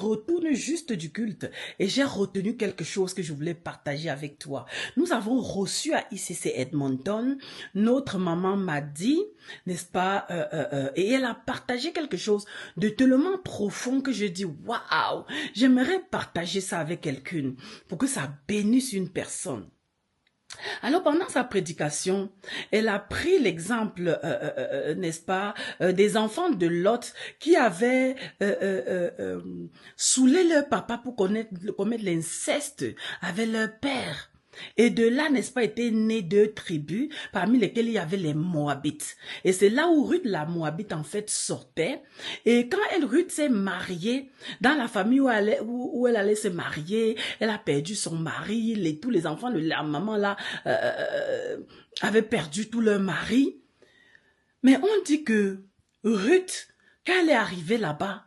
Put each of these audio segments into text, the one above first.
retourne juste du culte et j'ai retenu quelque chose que je voulais partager avec toi. Nous avons reçu à ICC Edmonton, notre maman m'a dit, n'est-ce pas, et elle a partagé quelque chose de tellement profond que je dis, waouh, j'aimerais partager ça avec quelqu'un pour que ça bénisse une personne. Alors pendant sa prédication, elle a pris l'exemple, n'est-ce pas, des enfants de Lot qui avaient saoulé leur papa pour commettre l'inceste avec leur père. Et de là, n'est-ce pas, étaient nées deux tribus, parmi lesquelles il y avait les Moabites. Et c'est là où Ruth, la Moabite, en fait, sortait. Et quand Ruth s'est mariée, dans la famille où elle allait se marier, elle a perdu son mari, tous les enfants de la maman là avaient perdu tout leur mari. Mais on dit que Ruth, quand elle est arrivée là-bas,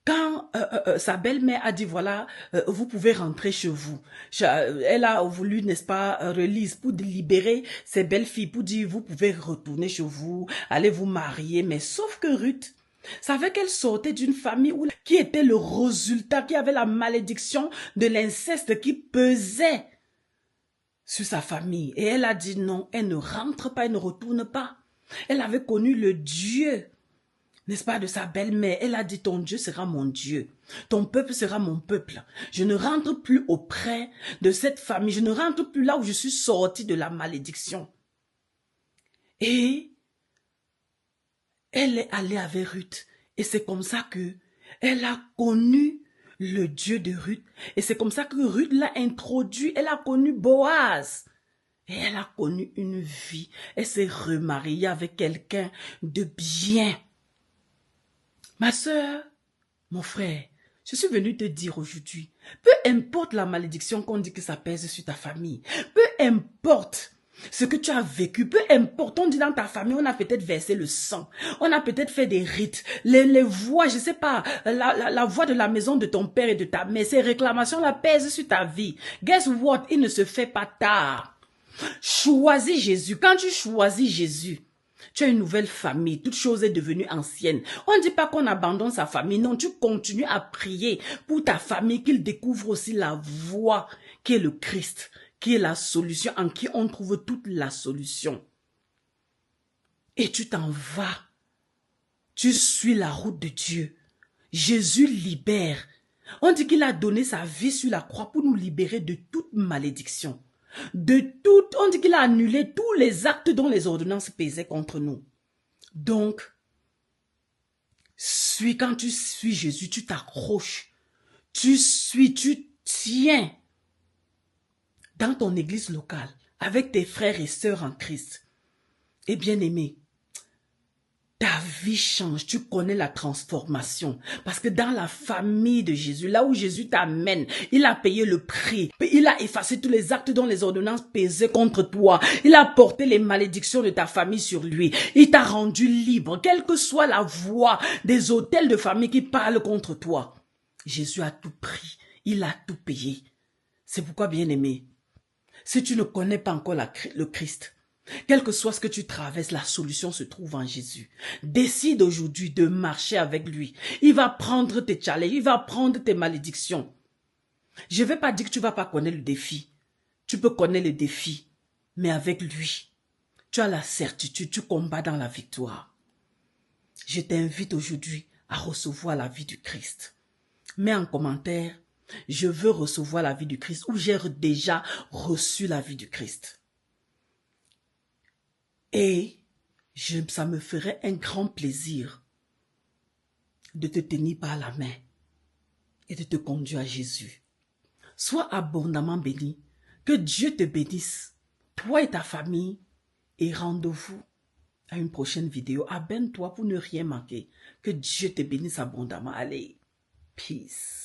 quand sa belle-mère a dit, voilà, vous pouvez rentrer chez vous. Elle a voulu, n'est-ce pas, release pour libérer ses belles-filles, pour dire, vous pouvez retourner chez vous, allez vous marier. Mais sauf que Ruth savait qu'elle sortait d'une famille qui était le résultat, qui avait la malédiction de l'inceste qui pesait sur sa famille. Et elle a dit non, elle ne rentre pas, elle ne retourne pas. Elle avait connu le Dieu, n'est-ce pas, de sa belle-mère. Elle a dit, ton Dieu sera mon Dieu. Ton peuple sera mon peuple. Je ne rentre plus auprès de cette famille. Je ne rentre plus là où je suis sortie de la malédiction. Et elle est allée avec Ruth. Et c'est comme ça que elle a connu le Dieu de Ruth. Et c'est comme ça que Ruth l'a introduit. Elle a connu Boaz. Et elle a connu une vie. Elle s'est remariée avec quelqu'un de bien. Ma soeur, mon frère, je suis venu te dire aujourd'hui, peu importe la malédiction qu'on dit que ça pèse sur ta famille, peu importe ce que tu as vécu, peu importe, on dit dans ta famille, on a peut-être versé le sang, on a peut-être fait des rites, les voix, je sais pas, la voix de la maison de ton père et de ta mère, ces réclamations-là pèsent sur ta vie. Guess what? Il ne se fait pas tard. Choisis Jésus. Quand tu choisis Jésus, tu as une nouvelle famille, toute chose est devenue ancienne. On ne dit pas qu'on abandonne sa famille, non, tu continues à prier pour ta famille, qu'il découvre aussi la voie qui est le Christ, qui est la solution, en qui on trouve toute la solution. Et tu t'en vas, tu suis la route de Dieu. Jésus libère. On dit qu'il a donné sa vie sur la croix pour nous libérer de toute malédiction. On dit qu'il a annulé tous les actes dont les ordonnances pesaient contre nous. Donc, quand tu suis Jésus, tu t'accroches, tu tiens dans ton église locale, avec tes frères et sœurs en Christ. Et bien aimé, ta vie change, tu connais la transformation. Parce que dans la famille de Jésus, là où Jésus t'amène, il a payé le prix. Il a effacé tous les actes dont les ordonnances pesaient contre toi. Il a porté les malédictions de ta famille sur lui. Il t'a rendu libre, quelle que soit la voix des autels de famille qui parlent contre toi. Jésus a tout pris, il a tout payé. C'est pourquoi, bien aimé, si tu ne connais pas encore le Christ, quel que soit ce que tu traverses, la solution se trouve en Jésus. Décide aujourd'hui de marcher avec lui. Il va prendre tes challenges, il va prendre tes malédictions. Je ne vais pas dire que tu ne vas pas connaître le défi. Tu peux connaître le défi, mais avec lui, tu as la certitude, tu combats dans la victoire. Je t'invite aujourd'hui à recevoir la vie du Christ. Mets en commentaire, je veux recevoir la vie du Christ ou j'ai déjà reçu la vie du Christ. Et ça me ferait un grand plaisir de te tenir par la main et de te conduire à Jésus. Sois abondamment béni. Que Dieu te bénisse, toi et ta famille. Et rendez-vous à une prochaine vidéo. Abonne-toi pour ne rien manquer. Que Dieu te bénisse abondamment. Allez, peace.